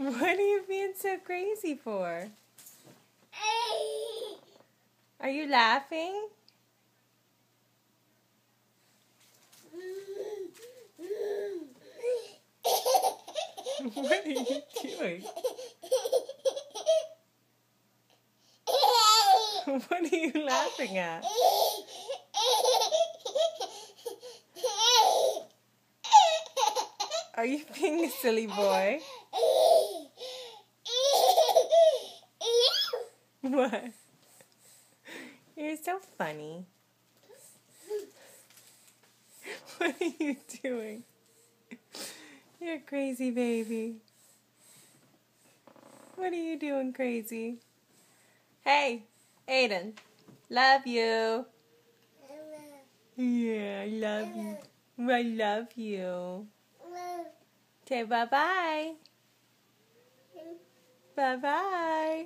What are you being so crazy for? Are you laughing? What are you doing? What are you laughing at? Are you being a silly boy? What? You're so funny. What are you doing? You're a crazy baby. What are you doing, crazy? Hey, Aiden. Love you. Yeah, I love you. I love you. Say bye-bye. Bye-bye.